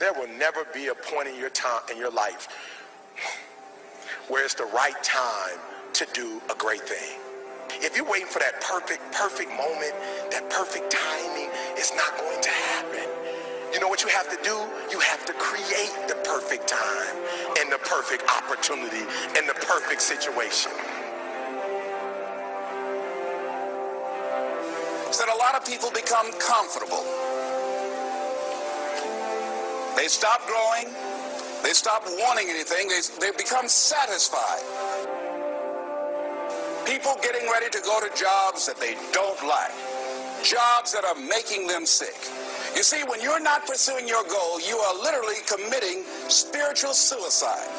There will never be a point in your life where it's the right time to do a great thing. If you're waiting for that perfect moment, that perfect timing, it's not going to happen. You know what you have to do? You have to create the perfect time and the perfect opportunity and the perfect situation. That a lot of people become comfortable. They stop growing. They stop wanting anything. They become satisfied. People getting ready to go to jobs that they don't like. Jobs that are making them sick. You see, when you're not pursuing your goal, you are literally committing spiritual suicide.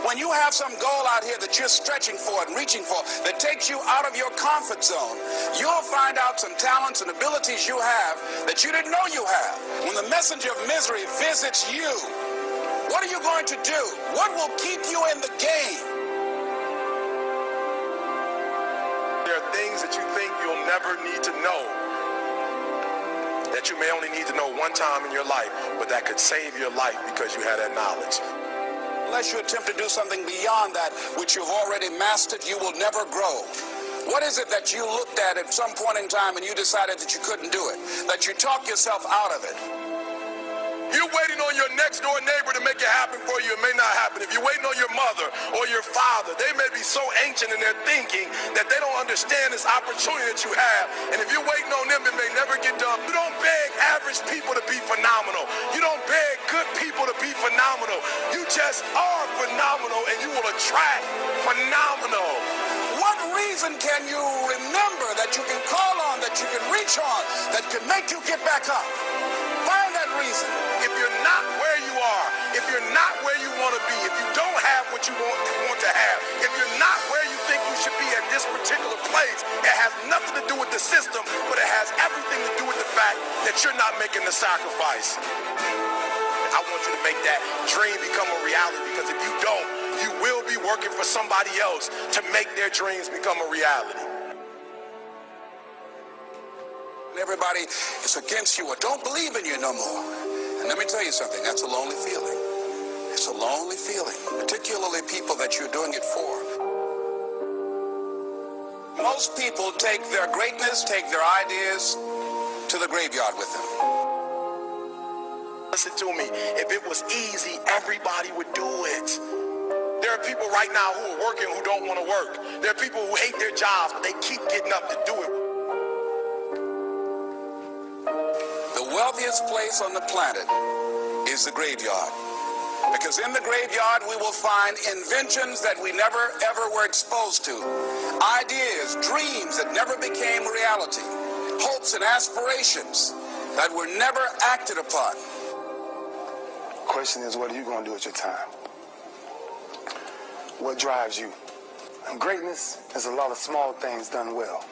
When you have some goal out here that you're stretching for and reaching for that takes you out of your comfort zone, you'll find out some talents and abilities you have that you didn't know you have. When the messenger of misery visits you, what are you going to do? What will keep you in the game? There are things that you think you'll never need to know, that you may only need to know one time in your life, but that could save your life because you had that knowledge. Unless you attempt to do something beyond that which you've already mastered, you will never grow. What is it that you looked at some point in time and you decided that you couldn't do it, that you talked yourself out of it? You're waiting on your next door neighbor to make it happen for you. It may not happen. If you're waiting on your mother or your father, they may be so ancient in their thinking that they don't understand this opportunity that you have. And if you're waiting on them, it may never get done. You don't beg average people to be phenomenal. You don't beg good people to be phenomenal. You just are phenomenal, and you will attract phenomenal. What reason can you remember that you can call on, that you can reach on, that can make you get back up? Find that reason. If you're not where you are, if you're not where you want to be, if you don't have what you want to have, if you're not where you think you should be at this particular place, it has nothing to do with the system, but it has everything to do with the fact that you're not making the sacrifice. I want you to make that dream become a reality, because if you don't, you will be working for somebody else to make their dreams become a reality. Everybody is against you or don't believe in you no more. And let me tell you something, that's a lonely feeling. It's a lonely feeling, particularly people that you're doing it for. Most people take their greatness, take their ideas to the graveyard with them. Listen to me, if it was easy, everybody would do it. There are people right now who are working who don't want to work. There are people who hate their jobs, but they keep getting up to do it. The wealthiest place on the planet is the graveyard. Because in the graveyard we will find inventions that we never ever were exposed to. Ideas, dreams that never became reality. Hopes and aspirations that were never acted upon. The question is, what are you going to do with your time? What drives you? And greatness is a lot of small things done well.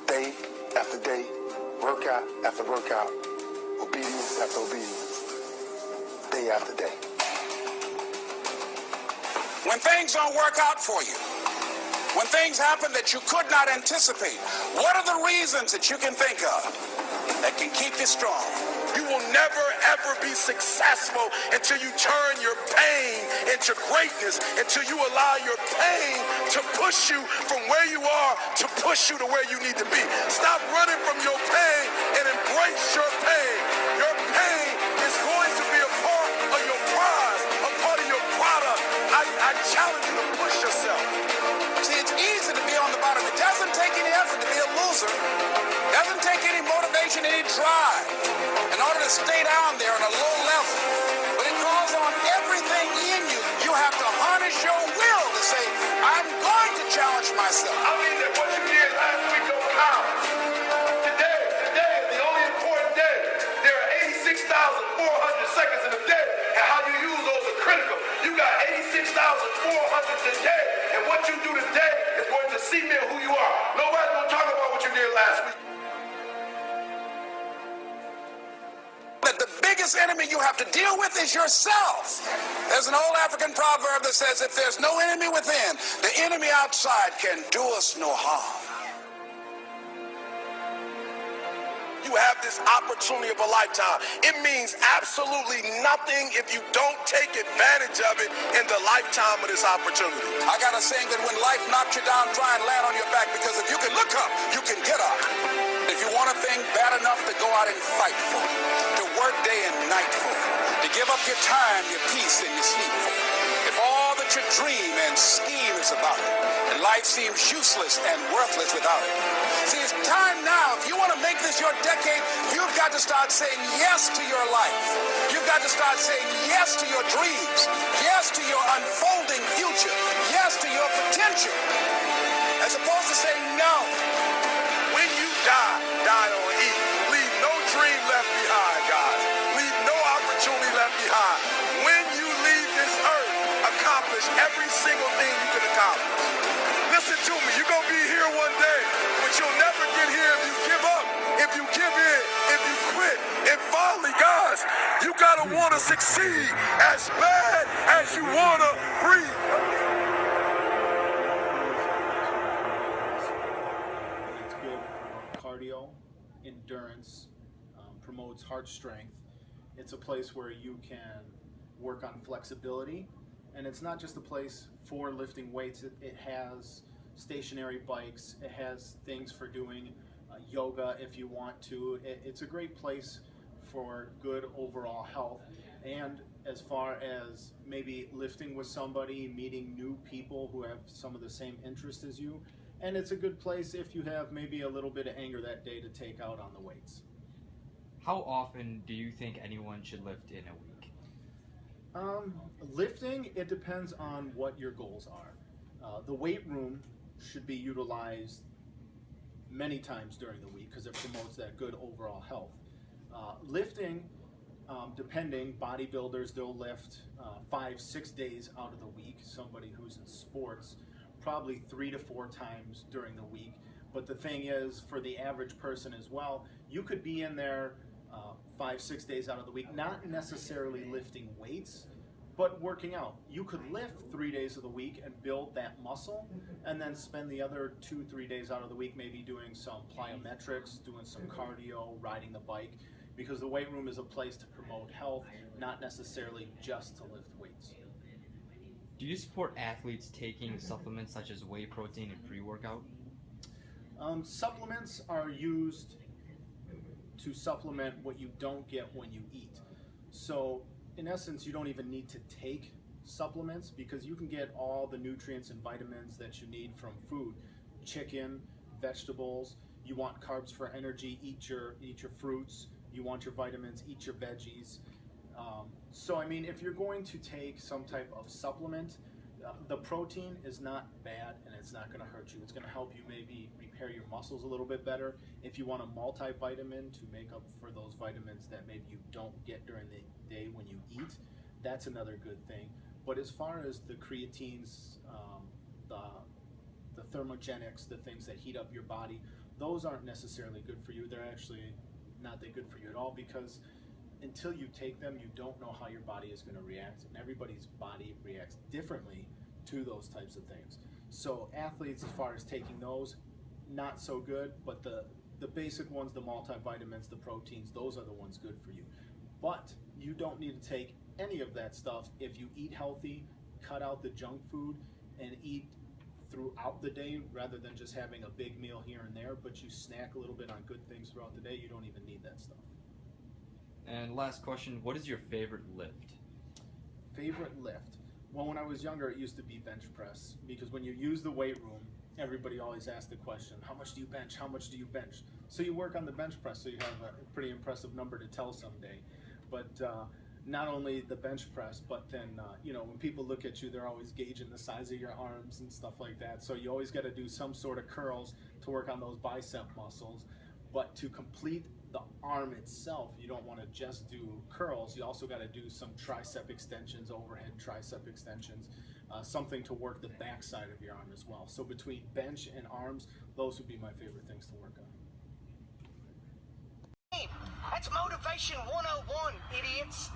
Day after day, workout after workout, obedience after obedience, day after day. When things don't work out for you, when things happen that you could not anticipate, what are the reasons that you can think of that can keep you strong? You will never ever be successful until you turn your pain into greatness, until you allow your pain to push you from where you are to push you to where you need to be. Stop running from your pain and embrace your pain. Your pain is going to be a part of your prize, a part of your product. I challenge you to push yourself. See, it's easy to be on the bottom. It doesn't take any effort to be a loser. It doesn't take any motivation, any drive in order to stay down there on a low level. But it calls on everything in you. You have to harness your will to say, I'm going to challenge myself. I mean that what you did last week don't count. Today is the only important day. There are 86,400 seconds in a day, and how you use those are critical. You got 86,400 today, and what you do today is going to cement who you are. Nobody's going to talk about what you did last week. That the biggest enemy you have to deal with is yourself. There's an old African proverb that says, if there's no enemy within, the enemy outside can do us no harm. you have this opportunity of a lifetime. It means absolutely nothing if you don't take advantage of it in the lifetime of this opportunity. I got a saying that when life knocks you down, try and land on your back, because if you can look up, you can get up. If you want a thing bad enough to go out and fight for it, to work day and night for it, to give up your time, your peace, and your sleep for it, if all that you dream and scheme is about it, and life seems useless and worthless without it. See, it's time now. If you want to make this your decade, you've got to start saying yes to your life. You've got to start saying yes to your dreams, yes to your unfolding future, yes to your potential, as opposed to saying no. When you die, die on E. Leave no dream left behind, guys. Leave no opportunity left behind. When you leave this earth, accomplish every single thing you can accomplish. Listen to me, you're going to be here one day, but you'll never get here if you give up, if you give in, if you quit. And finally, guys, you got to want to succeed as bad as you want to breathe. It's good for cardio, endurance, promotes heart strength. It's a place where you can work on flexibility, and it's not just a place for lifting weights. It has stationary bikes, it has things for doing yoga if you want to. It's a great place for good overall health, and as far as maybe lifting with somebody, meeting new people who have some of the same interests as you, and it's a good place if you have maybe a little bit of anger that day to take out on the weights. How often do you think anyone should lift in a week? Lifting, it depends on what your goals are. The weight room should be utilized many times during the week because it promotes that good overall health. Lifting, depending, bodybuilders, they'll lift 5-6 days out of the week. Somebody who's in sports, probably 3 to 4 times during the week. But the thing is, for the average person as well, you could be in there 5-6 days out of the week, not necessarily lifting weights, but working out. You could lift 3 days of the week and build that muscle, and then spend the other 2-3 days out of the week maybe doing some plyometrics, doing some cardio, riding the bike, because the weight room is a place to promote health, not necessarily just to lift weights. Do you support athletes taking supplements such as whey protein and pre-workout? Supplements are used to supplement what you don't get when you eat. So in essence, you don't even need to take supplements because you can get all the nutrients and vitamins that you need from food. Chicken, vegetables. You want carbs for energy, eat your fruits. You want your vitamins, eat your veggies. So I mean, if you're going to take some type of supplement, the protein is not bad and it's not going to hurt you. It's going to help you maybe repair your muscles a little bit better. If you want a multivitamin to make up for those vitamins that maybe you don't get during the day when you eat, that's another good thing. But as far as the creatines, the thermogenics, the things that heat up your body, those aren't necessarily good for you. They're actually not that good for you at all, because until you take them, you don't know how your body is going to react, and everybody's body reacts differently to those types of things. So athletes, as far as taking those, not so good, but the basic ones, the multivitamins, the proteins, those are the ones good for you. But you don't need to take any of that stuff if you eat healthy, cut out the junk food, and eat throughout the day rather than just having a big meal here and there, but you snack a little bit on good things throughout the day. You don't even need that stuff. And last question, what is your favorite lift? Favorite lift? Well, when I was younger, it used to be bench press, because when you use the weight room, everybody always asks the question, how much do you bench? How much do you bench? So you work on the bench press, so you have a pretty impressive number to tell someday. But not only the bench press, but then, when people look at you, they're always gauging the size of your arms and stuff like that. So you always got to do some sort of curls to work on those bicep muscles. But to complete the arm itself, you don't want to just do curls. You also got to do some tricep extensions, overhead tricep extensions, something to work the back side of your arm as well. So between bench and arms, those would be my favorite things to work on. That's Motivation 101, idiots.